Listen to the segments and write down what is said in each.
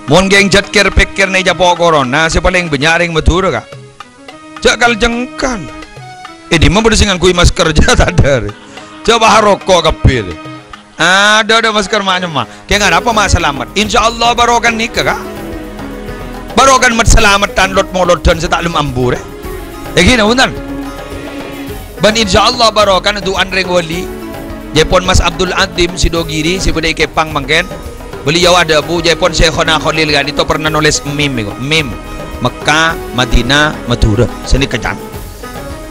Mon geng jat ker pekir ne japo corona si paling benyaring betul ka. Jakal jengkal. Di mana bersingan kui masker aja tadar. Coba rokok kapil. Ada masker maknya mah. Kayak nggak apa mak selamat. Insya Allah barokan nikah kak. Barokan mat selamat dan lot molot dan setaklum ambur. Gini benar. Ban insya Allah barokan itu anreng wali. Jepon Mas Abdul Adim Sidogiri si budai kepang mangken. Beliau ada Bu Jepon Syekhona Khalil kan itu pernah nulis meme Mekah, Madinah, Madura sini kecan.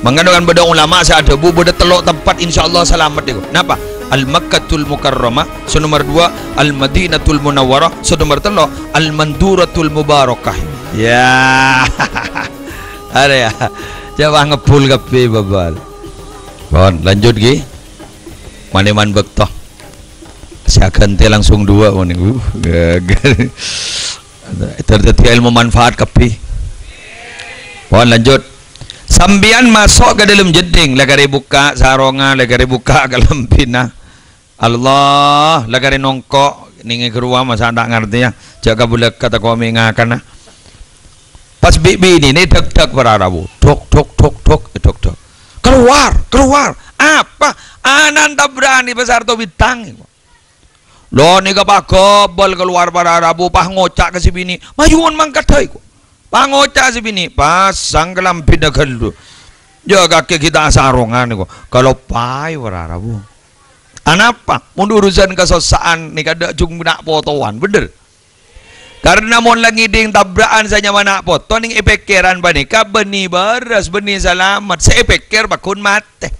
Mengandungkan beda ulama saya ada Bu beda telok tempat insya Allah selamat itu. Kenapa? Al Makkatul Mukarramah. So nomor 2 Al Madinatul Munawwarah. So nomor 3 Al Manduratul Mubarakah. Ya, ada ya. Coba ngepul kape babal. Bon lanjut gi. Maneman bektoh. Saya ganti langsung 2 mending terjadi ilmu manfaat kapi. Pohon lanjut sambian masuk ke dalam jeding lagari buka saronga lagari buka ke lempina Allah lagari nongkok ningi keruah masa tak ngerti ya jaga bulak kata kami ngakan pas bibi ini dek berarabu dok keluar apa ananta berani besar to bintang lo ni ka gobol keluar para Rabu pah ngocak ke si bini mayuan mangkat hai ko pah ngocak si bini pasang kelampin dulu jaga ke kita sarongan ko kalau pai para Rabu anapa mun urusan kesosaan ni kada jung nak potoan bener karena mon lagi ding tabrakan saja mana foto ning epekeran banika beni beras beni selamat saya epekir bakun mate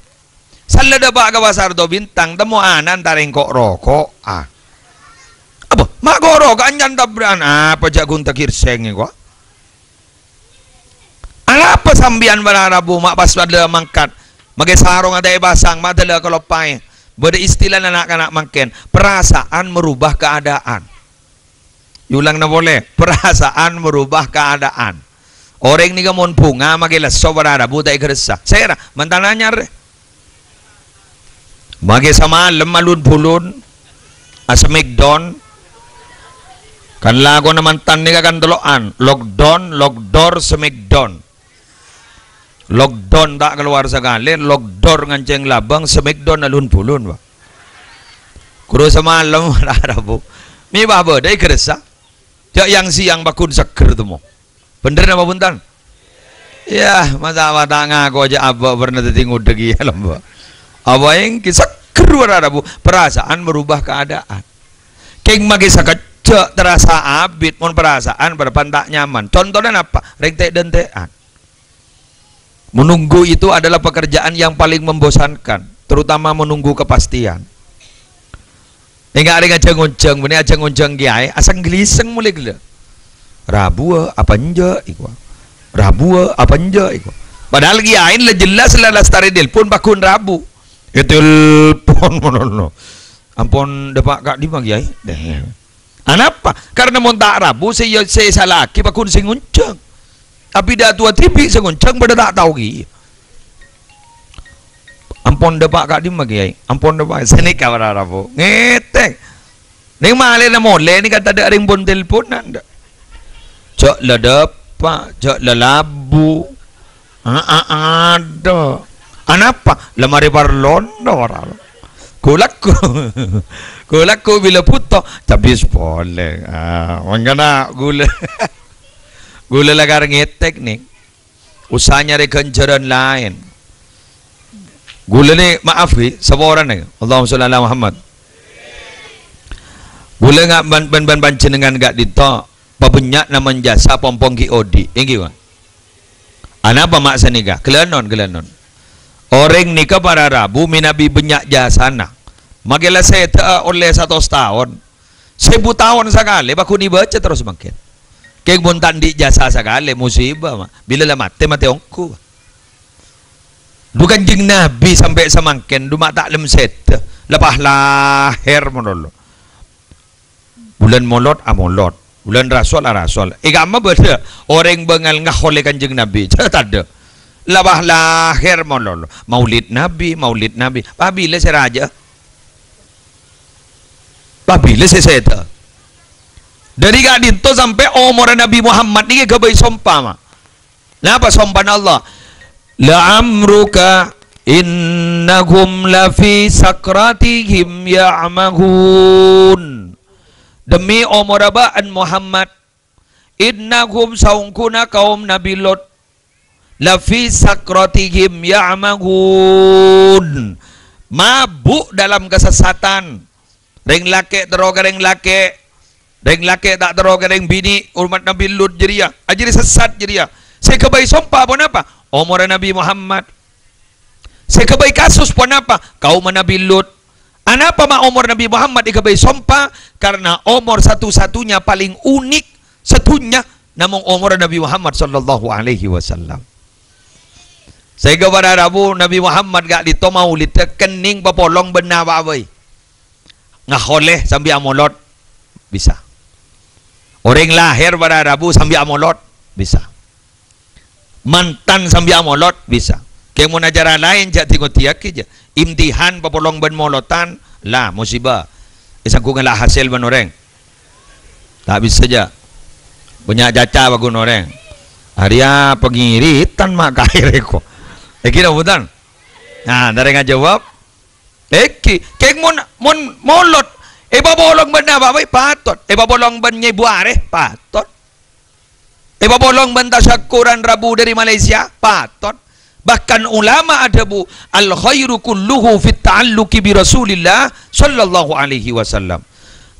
salada ba ka basar do bintang temu anan taring kok rokok apa mak goro kanyan tabran apa jagun takir seng ko apa sambian bararabu mak pas ada mangkat mage sarong ada basang madala kalopai beda istilah anak-anak mangken perasaan merubah keadaan ulang na boleh perasaan merubah keadaan orang ni gamon punga mage lasso bararabu dai kersa saya mantananya mage sama lemalun pulun asamigdon kan lago naman tan ni kan doloan lockdown semigdon lockdown tak keluar sekali lockdown nganceng labang semigdon alun pulun ba kuro semalam Rabu mi babo dai keresa jak yang siang bakun seger tu mo bener nama buntan ya masa wata ngaku aja abah pernah tertinggu degi ya lomba abah yang kisah keruar Rabu perasaan merubah keadaan keng magi sakat terasa abit mon perasaan berpantak nyaman contohnya apa rentek dentean menunggu itu adalah pekerjaan yang paling membosankan terutama menunggu kepastian enggak ada ngajeng-ngajeng benih ajeng-ngajeng kiai asang geliseng mulai gila Rabu apa enja iku Rabu apa enja iku padahal kiai lah jelas lah lastari pun bakun Rabu telepon monono ampun dapat kak di bang kiai anapa karena mau tak Rabu saya salah ki bakun singuncang tapi dah tua tripi singuncang pada tak tahu ki ampun dapat kak di bang kiai ampun dapat sini kabar Rabu ngetek ni malih na mole ni kata ada ring pun telepon nanda cok la dapat cok la labu ada anapa lemari parlondo orang Gulaku bila puto tapi boleh mangana gula gula lagar ngetek nih usahanya rekenjaran lain gula ni maaf wi saboran nih Allahumma sholli ala Muhammad gula ngak ban panjenengan gak dito pabenyak naman jasa pompong ki odi ingi wa anapa maksa nikah gelanon orang nikah para Rabu minabi banyak jasana magela saya oleh 100 tahun 1000 tahun sekali baku dibaca terus makin kayak buntan di jasa sekali musibah bila lah mati ongku bukan jeng Nabi sampai semangkin duma tak lem set lepas lahir monolo bulan molot amolot bulan rasul igama beda orang bengal ngahole kanjeng Nabi tak ada labah lahir mololo maulid Nabi pabila si raja pabila si seta Dari gak dito sampai umur Nabi Muhammad ni kebai sumpah mah. Napa sumpah Allah? La amruka innahum lafi sakratihim ya'mahun. Demi umur abaan Muhammad, innahum saungkuna kaum Nabi Lot lafi sakratihim ya'mahun. Mabuk dalam kesesatan. Reng laki teroga reng laki tak teroga reng bini umat Nabi Lut jeria. Ajiri sesat jeria. Saya kebai sumpah pun apa? Umur Nabi Muhammad. Saya kebai kasus pun apa? Kaum Nabi Lut. Anapa mak umur Nabi Muhammad dikebai sumpah? Karena umur satu-satunya paling unik satunya namun umur Nabi Muhammad sallallahu alaihi wasallam. Saya kepada Rabu Nabi Muhammad gak dito maulid kening papolong benar babai. Ngakholeh sambil amolot bisa. Orang lahir pada Rabu sambil amolot bisa. Mantan sambil amolot bisa. Kayak mau ajaran lain jak tengok tiak aja. Imtihan papolong ben molotan lah musibah. Isangkungan lah hasil ben orang. Tak bisa saja. Banyak jaca bagun orang. Haria pengiritan mak kahir ko. Kira betul. Nah, dari ngajawab. Kayak mon molot. Babolong ben na babai patot. Babolong ben nyai buare patot. Babolong ben tasyakuran Rabu dari Malaysia patot. Bahkan ulama ada bu al khairu kulluhu fit ta'alluqi bi Rasulillah sallallahu alaihi wasallam.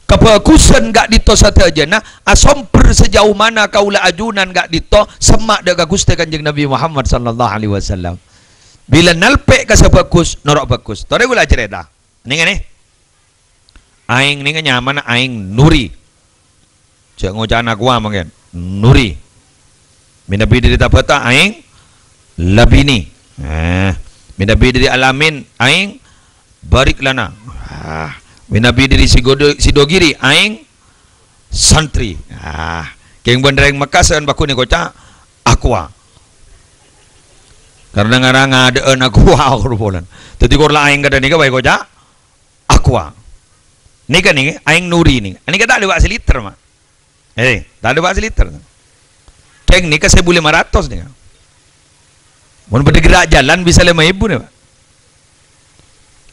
Kebagusan gak dito satu aja nah asomper sejauh mana kaula ajunan gak dito semak dak Gusti Kanjeng Nabi Muhammad sallallahu alaihi wasallam. Bila nalpe ka bagus norok bagus. Tore gula cerita. Ningan ni. Aing ningan nyaman aing nuri. Cek ngocan aku mangken. Nuri. Minabi diri tapata aing labini. Minabi diri alamin aing barik lana. Minabi diri sidogiri aing santri. Keng bendereng Makassar baku ni koca aqua. Karena ngarang ada anak aqua kurpolan. Tadi korla aing kada nika baik koca aqua. Nika nih aing nuri nih. Nika tak ada bahasa liter mah. Tak ada bahasa liter. Keng nika 1.500 nih. Mau bergerak jalan bisa 5.000 nih pak.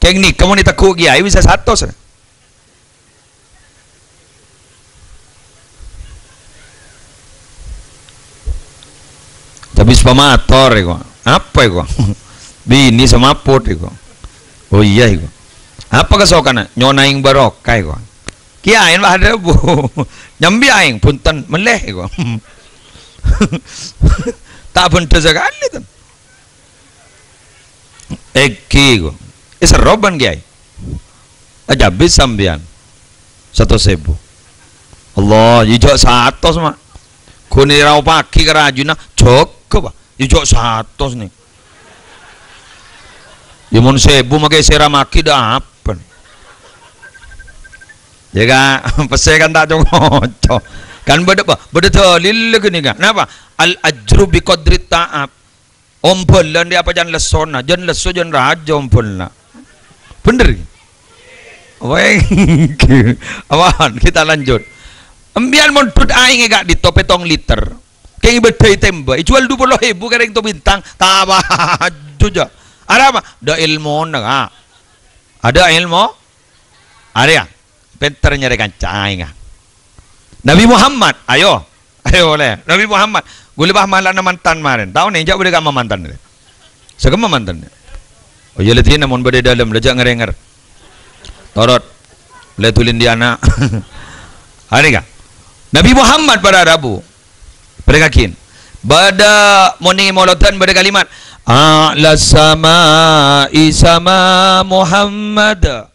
Keng nih kamu nih takut giai bisa 100. Tapi sepamator iko. Apa iko? Bini sama pot iko. Oh iya iko. Apa kesokan? Nyonaing barokah iko. Kiain bah ada bu. Nyambi aing punten meleh iko. Tak punten sekali tu. Eko. Seroban kiai. Aja bis sambian. 1.000. Allah, hijau 100 mak. Kuni rau pagi kerajuna cukup. Hijau 100 nih. Yamun 1.000 makai seramaki dah apa? Jaga pesekan tak cocok. Kan beda dalil lagi nih kan? Kenapa? Al ajru bi qadri ta'ab. Ompelan dia apa jangan lesona, jangan leso jangan raja ompelan. Bener? Weng, awan kita lanjut. Ambian montut aing gak di topetong liter. Kayak bedai tembak, jual 20.000 kering to bintang, tabah juga. Ada apa? Ada ilmu nggak? Ada ilmu? Ada ya? Pinter nyari kancing. Nabi Muhammad, ayo oleh Nabi Muhammad. Gule bah malah mantan maren. Tahu nih, jauh beda sama mantan. Segala mantan. Oh iya letih namun beda dalam lejak ngerenger. Torot, letulin di anak. Hari kan? Nabi Muhammad pada Rabu. Berkakin. Pada morning molotan pada kalimat. A'la sama'i sama Muhammad.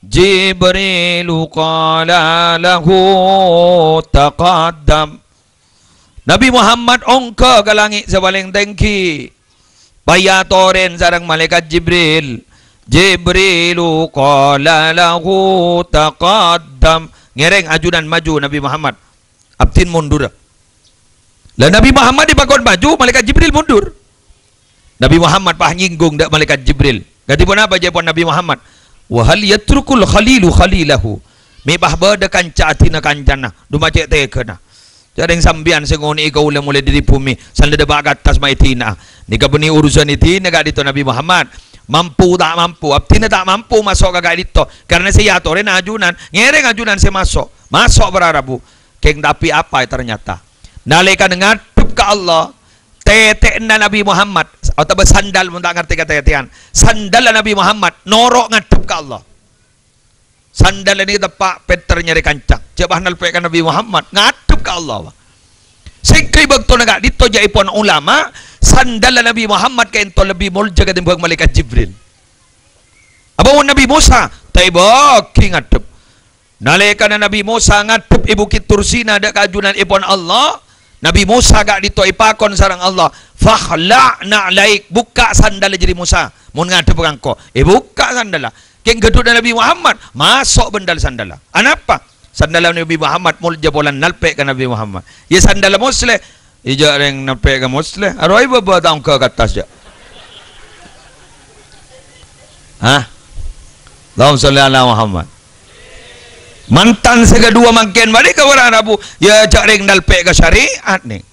Jibrilu qala lahu taqaddam. Nabi Muhammad ongka ke langit sebaling tinggi. Bayatoren sarang malaikat Jibril. Jibrilu qala lahu taqaddam. Ngereng ajudan maju Nabi Muhammad. Abtin mundur. Lah Nabi Muhammad dipakon maju, malaikat Jibril mundur. Nabi Muhammad pah nyinggung dak malaikat Jibril. Ganti pun apa jawaban Nabi Muhammad? Wa hal yatrukul khalilu khalilahu. Mi bah berde kanca atina kancana. Duma cek tekena. Jarang sambian sengoni ika ula mulai diri bumi. Sanda debak atas maitina. Nika beni urusan itina gak dito Nabi Muhammad. Mampu tak mampu. Abtina tak mampu masuk kagak dito. Karena saya tore ajunan. Ngereng ajunan saya masuk. Masuk berarabu. Keng tapi apa ternyata. Nalika ngadep ke Allah. Tetek na Nabi Muhammad. Atau bersandal pun tak ngerti kata-katian. Sandal Nabi Muhammad. Norok ngadep ke Allah. Sandal ini tepak Peter nyari kancang. Jabah nalpekan Nabi Muhammad ngadep ke Allah. Sekali bakto nagak dito jaipon ulama sandal Nabi Muhammad kain to lebih mulja ketimbang malaikat Jibril. Abang Nabi Musa taibaki ngadep. Nalika Nabi Musa ngadep ibu Bukit Tursina ada kajunan ipon Allah. Nabi Musa gak dito ipakon sarang Allah. Fakhla'na alaik buka sandal jadi Musa. Mun ngadep kangko. Buka sandal. Keng gedut Nabi Muhammad masuk bendal sandala. Anapa? Sandala Nabi Muhammad mulja bolan nalpe ke Nabi Muhammad. Ya sandala musle. Ija reng nalpe ke musle. Aroi baba taung ke atas ja. Hah? Allahumma sholli ala Muhammad. Mantan sekedua makin balik ke orang Arabu. Ya jak reng nalpe ke syariat ni.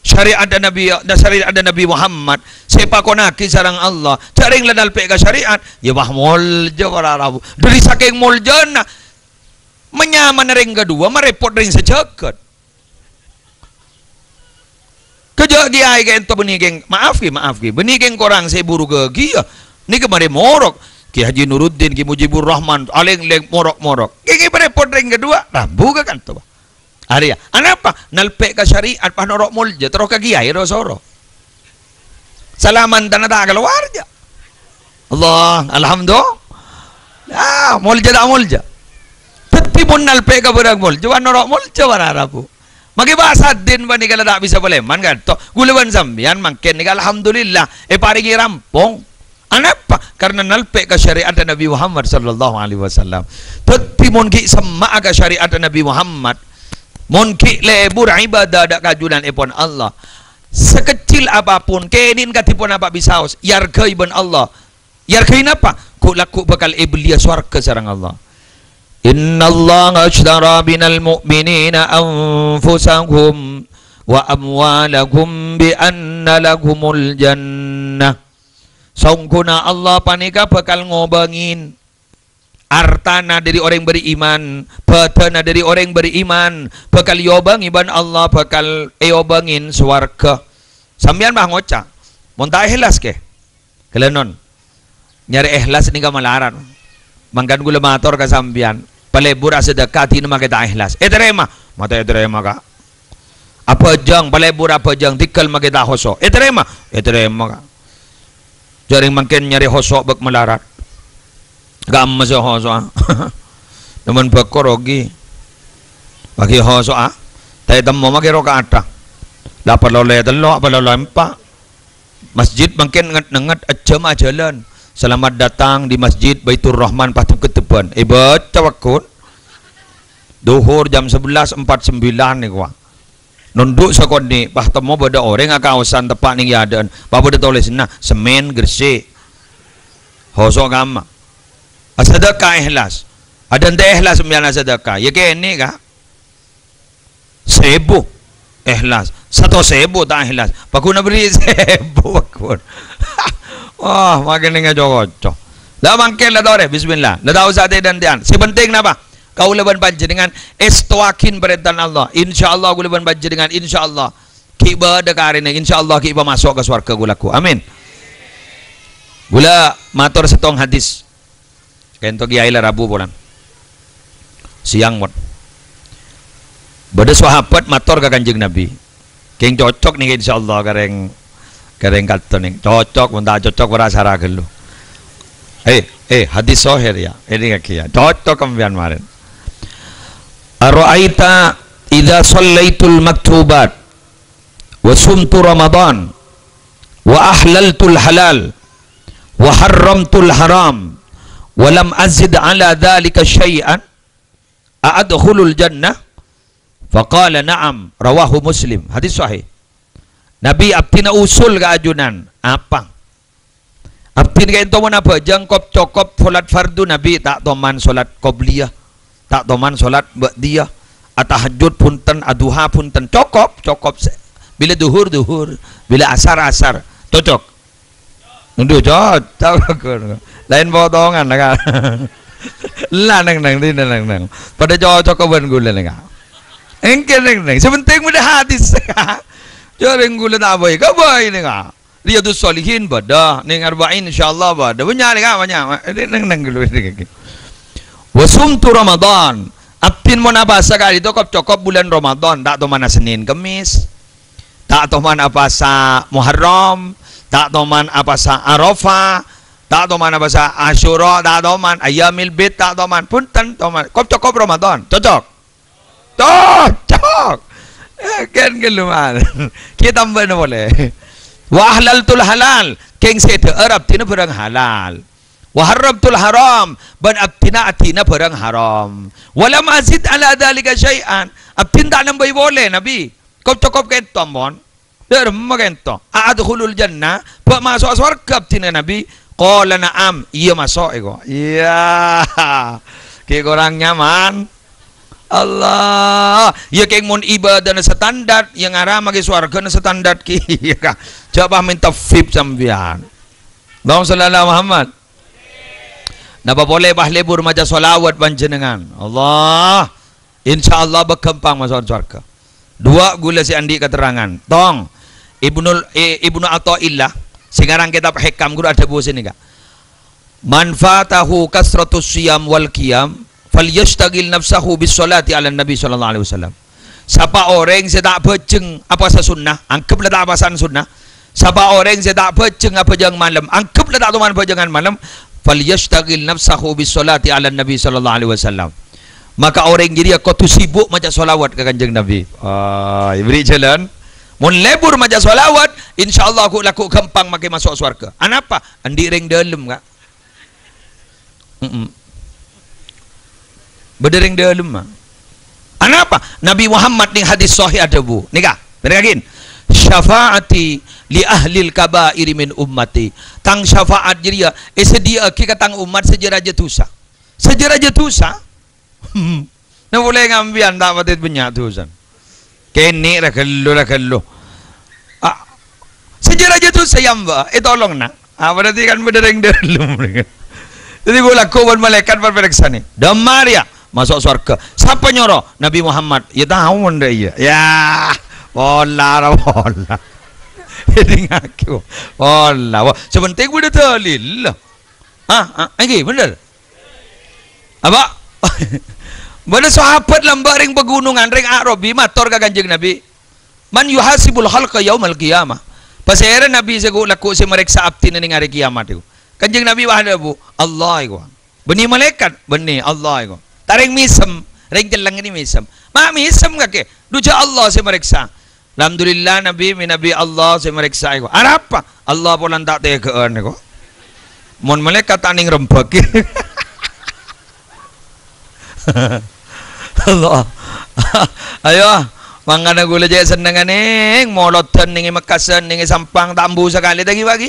Syariat ada Nabi, syariat ada Nabi Muhammad. Siapa konaki sarang Allah. Caring ladal peka syariat. Ya bah molja para Arabu. Dari saking moljana menyaman ring kedua, merepot ring sejagat. Kejak giai ke ento benigeng. Maaf ki. Benigeng korang saya buru ke gia. Ni kemari morok. Ki Haji Nuruddin, Ki Mujibur Rahman, aleng-leng morok-morok. Ki merepot ring kedua. Rambu ke kan tu. Arya, anapa? Nalpe ka syariat panorok mulja terus kagiai ro soro. Salaman tanah keluar ja. Allah, alhamdulillah. Mulja dak mulja. Teti pun nalpe ka berang mulja, panorok mulja wararapu. Magi bahasa din bani kala dak bisa boleman kan to. Gulewan sambian mangken ni alhamdulillah parigi rampung. Anapa? Karena nalpe ka syariat Nabi Muhammad sallallahu alaihi wasallam. Teti mun ki sama ka syariat Nabi Muhammad. Mungkin lebur ibadah dak kajunan ipon Allah. Sekecil apapun kenin katipun apa bisaos yarkai ben Allah. Yarkai apa? Ku laku bakal iblis swarga sareng Allah. Innallaha ashtara minal mu'minina anfusahum wa amwalahum bi anna lahumul jannah. Sungguhna Allah panika bakal ngobangin artana dari orang beriman, petana dari orang beriman, bakal yobang iban Allah, bakal eobangin swarga. Sambian bah ngoca, monta ikhlas ke? Kelenon, nyari ikhlas ni kamalaran. Mangkan gula mator ka sambian, palebur sedekah ti nama kita ikhlas. Terima, mata terima ka. Apa jang palebur apa jang tikal makita hoso. Terima ka. Jaring mangken nyari hoso bak malarat. Gam masuk hoso naman bakorogi bagi hoso tayo tamo magiro ka ata dapat lolay talo apa lolay empa masjid mungkin ngat at jama jalan selamat datang di masjid Baitur Rahman patut ketepan ibadah cawakun duhur jam 11.49 nih gua nunduk sakoni pahtemo bada orang kawasan tepak ning yadan bapak dah tulis nah semen gresik hoso gamma sedekah ikhlas. Ada ente ikhlas sembilan sedekah. Ya ke ini kah? 1000 ikhlas. 1,000 tak ikhlas. Pakuna beri 1000 pakun. Wah, makin dengan cocok. Dah mangkel lah tore. Bismillah. Dah tahu saatnya dan dian. Si penting napa? Kau leban banjir dengan istuakin perintah Allah. InsyaAllah kau leban banjir dengan InsyaAllah. Kiba dekarin. InsyaAllah kiba masuk ke swarga gulaku. Amin. Gula matur setong hadis. Kento kiai lah Rabu bulan siang mod beda sahabat mator ke Kanjeng Nabi keng cocok nih insyaallah kareng kata nih cocok muntah cocok berasa ragelu hadis soher ya ini kaki ya cocok kembian marin ara'aita idza shallaitul maktubat wa sumtu ramadan wa ahlaltul halal wa harramtul haram walam azid ala dhalika syai'an a'adkhulul jannah faqala na'am rawahu Muslim hadis sahih. Nabi abtina usul ka ajunan apa abtin ka ento mana apa jangkop cokop salat fardu Nabi tak toman salat qobliyah tak toman solat ba'diyah, tahajud punten, aduha punten, cukup bila duhur, bila asar, cocok. Nundu cocok. Lain potongan kan. Lah nang pada cocok kawan gula nang. Engke nang. Sebenting mudah hadis. Jarang gula tak boy. Ka boy nang. Riyadus Shalihin bada, ning arba'in insyaallah bada. Banyak nang gula ni. Wasumtu Ramadan. Apin mo na basa ka dito cukup bulan Ramadan, tak to man Senin Kamis. Tak to man apa sa Muharram, tak to man apa sa Arafah. Tak to man apa sa Asyura, tak to man Ayyamil Bid, tak to man punten to man. Cukup Ramadan. Cocok. Kan geluman. Kita tambah na boleh. Wa ahlaltul halal, keng sete Arab tina perang halal. Wa haramtul haram, ban abtina atina perang haram. Walam azid ala dalika syai'an. Abtin tak nambah boleh Nabi. Cukup kento mon. Derma kento. Adkhulul jannah, pak masuk surga abtina Nabi. Qala na'am, iya masuk ego. Iya. Kayak orang nyaman. Allah. Ya kayak mun ibadah na standar yang arah magi swarga na standar ki. Coba minta VIP sambian. Allahumma shalli ala Muhammad. Napa boleh bah lebur maja solawat panjenengan. Allah. Insyaallah berkembang masuk swarga. Dua gula si andi keterangan. Tong Ibnu Athaillah sekarang kitab hikam guru ada buku sini kak. Manfaatahu kasratus siyam wal qiyam falyashtagil nafsahu bis salati ala Nabi sallallahu alaihi wasallam. Siapa orang yang tak bejeng apa sa sunnah, anggaplah tak apa san sunnah. Siapa orang yang tak bejeng apa jang malam, anggaplah tak tuman bejengan malam, falyashtagil nafsahu bis salati ala Nabi sallallahu alaihi wasallam. Maka orang jadi kau tu sibuk macam solawat ke kanjeng Nabi. Beri jalan. Mun lebur maja solawat, insyaallah aku laku gampang makai masuk surga. Anapa? Andi ring dalam kak. Berdering dalam mah. Anapa? Nabi Muhammad ning hadis sahih ada bu. Nika, beragin. Syafaati li ahlil kabair min ummati. Tang syafaat jiria sedia kita tang umat sejarah jetusa. Sejarah jetusa. Nah boleh ngambian tak patit banyak tusan. Kini rakallo. Sejarah jatuh saya mbak, tolong nak. Berarti kan berdering dalam. Jadi gue lakukan malaikat berperiksa nih. Damar ya masuk surga. Siapa nyoro? Nabi Muhammad. Ya tahu anda iya. Ya, bola. Jadi ngaku. Bola. Sebentar gue udah dalil. Lagi bener. Apa? Pada sahabat lambaring pegunungan ring Arabi mator ka kanjeng Nabi. Man yuhasibul khalqa yaumal qiyamah. Pasera Nabi sagu laku si meriksa abtin ning hari kiamat itu. Kanjeng Nabi wahda bu, Allah iku. Beni malaikat, beni Allah iku. Taring misem, ring jelang ini misem. Ma misem kake. Duja Allah si meriksa. Alhamdulillah Nabi Allah si meriksa iku. Apa? Allah polan tak tegaan iku. Mon malaikat taning rembak. Allah. Ayo mangana gula jaya senengan ning molotan ning mekasan ning sampang tambu sekali lagi bagi.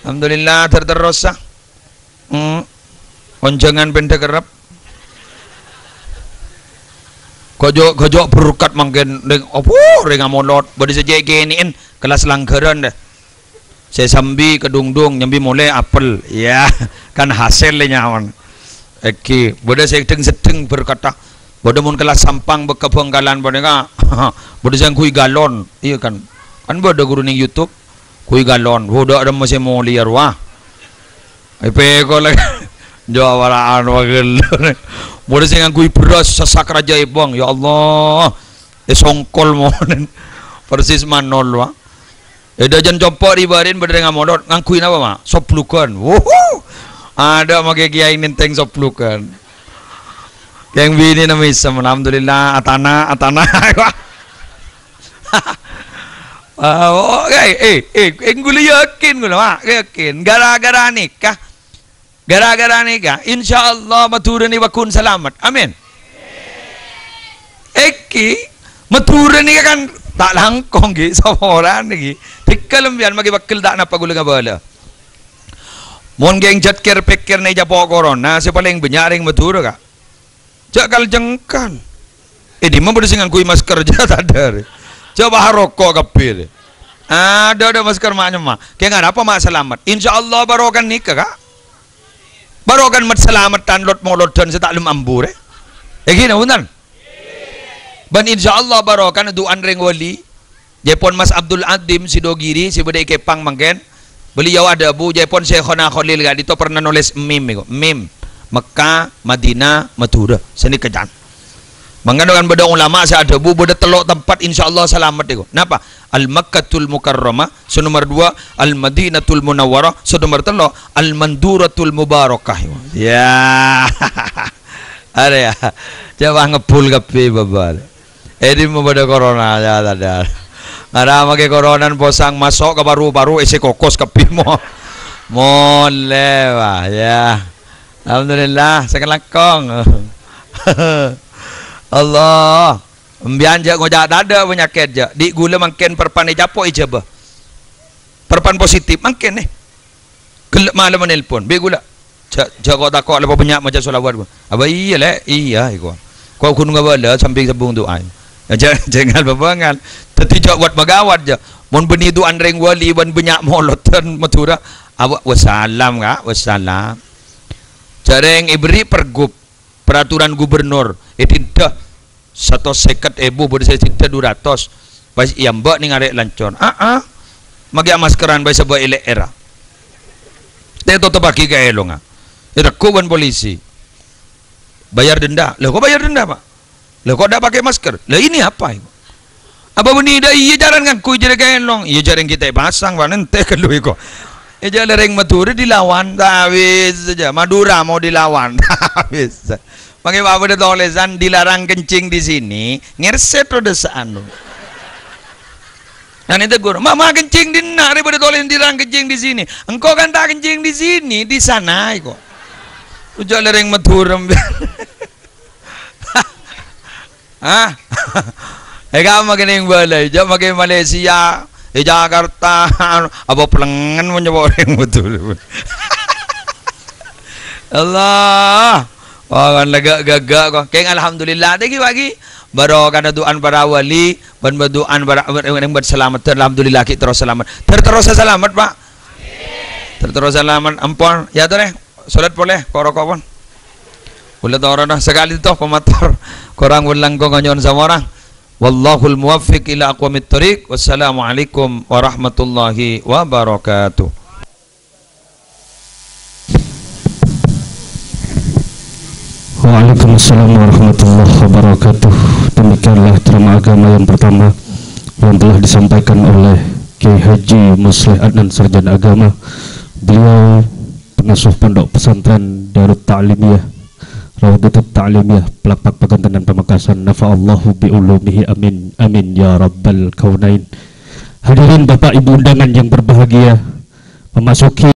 Alhamdulillah terus sah. Onjangan benda kerap. Gojok berkat mangken ning opo ring molot bodi saja giniin kelas langgaran dah. Saya sambi kedungdung nyambi mulai apel. Ya, kan hasilnya nyawan. Eki, bodoh sedeng berkata, bodoh mun kelas sampang bekebengkalan bodoh ka, bodoh yang kui galon, iya kan bodoh guru ning YouTube, kui galon, bodoh ada masih mau liar wah, ipeko lagi, jawaran wagel, bodoh yang kui beras sesak raja ibong, ya Allah, songkol monen, persis manol wah, jan copot ibarin bodoh dengan modot, ngangkuin apa mah, soplukan, wuhu. Ada makai kiai nenteng soplukan. Yang bini nama isam, alhamdulillah atana. Gula yakin gula, yakin. Gara-gara nikah, insyaallah maturan ni wakun selamat. Amin. Eki maturan ni kan tak langkong gi, samoran ni. Tikal lembian magi bakil tak napa gula ngabala. Mon geng jat ker pekir na japo corona si paling benyaring matura ka. Jakal jengkal. Di mana bersingan kui masker aja tak ada. Coba rokok kapil. Ada masker maknya mah. Kayak nggak apa mak selamat. Insya Allah barokan nikah kak. Barokan mat selamatan lot molot dan setaklum ambur. Gini benar. Ban insya Allah barokan doan ring wali. Jepon Mas Abdul Adim Sidogiri si bedai kepang mangken. Beliau ada bu Jepon Syekhona Khalil gak itu pernah nulis meme Mekah, Madinah, Madura seni kejan. Mengandungkan beda ulama saya ada bu beda telok tempat insya Allah selamat itu. Kenapa? Al Makkatul Mukarramah. So nomor 2 Al Madinatul Munawwarah. So nomor 3 Al Manduratul Mubarakah. Ya. Ada ya. Coba ngepul kape babal. Ini mau pada corona ya ada. Ada make corona posang masuk ke baru-baru isi kokos kape mo. Molewa ya. Alhamdulillah sekelakong. Allah mbian jak ngojak dada penyakit jak di gula mangken perpan japo ijabah perpan positif mangken gelap malam menelpon be gula jago takok lepas banyak macam solawat apa iya le iya iko kau kun ngabala samping sabung doa jangan babangan teti jak buat magawat jak mon beni doan ring wali ban banyak molotan matura awak wassalam kak wassalam jareng ibri pergub peraturan gubernur tidak 150.000 boleh saya cinta 200 pas yang mbak ni ngarek lancon magi maskeran by sebuah elek era teto tebaki ke elonga itu kuban polisi bayar denda kok bayar denda pak kok dah pakai masker ini apa itu apa beni dah iya jaran kan kui jere ke elong iya jaran kita pasang pak nanti kan lu iko jalan ring Madura dilawan habis saja Madura mau dilawan habis. Pakai apa ada tulisan dilarang kencing di sini, ngerset udah seanu. Dan itu guru, mama kencing di mana? Daripada tulisan dilarang kencing di sini. Engkau kan tak kencing di sini, di sana kok. Ujak lereng Madura. Kamu makin yang balai, jauh makin Malaysia, Jakarta, apa pelengan mencoba orang betul. Allah. Kan lega-gagak kok. Keng alhamdulillah tadi pagi baru kana doan para wali ban doan para yang selamat alhamdulillah kita terus selamat. Terus selamat Pak. Terus selamat ampun. Ya tuh salat boleh korok pun. Boleh orang dah sekali toh pemator. Korang ulang kau nganyon sama orang. Wallahul muwaffiq ila aqwamit thoriq. Wassalamualaikum warahmatullahi wabarakatuh. Waalaikumsalam warahmatullahi wabarakatuh. Demikianlah ceramah agama yang pertama yang telah disampaikan oleh Kiai Haji Musleh Adnan Sarjana Agama. Beliau pengasuh pondok pesantren Darut Ta'limiyah Raudhatut Ta'limiyah Pelakpak Pagantan dan Pamekasan. Nafa'allahu bi'ulumihi amin amin ya rabbal kaunain. Hadirin Bapak Ibu undangan yang berbahagia, memasuki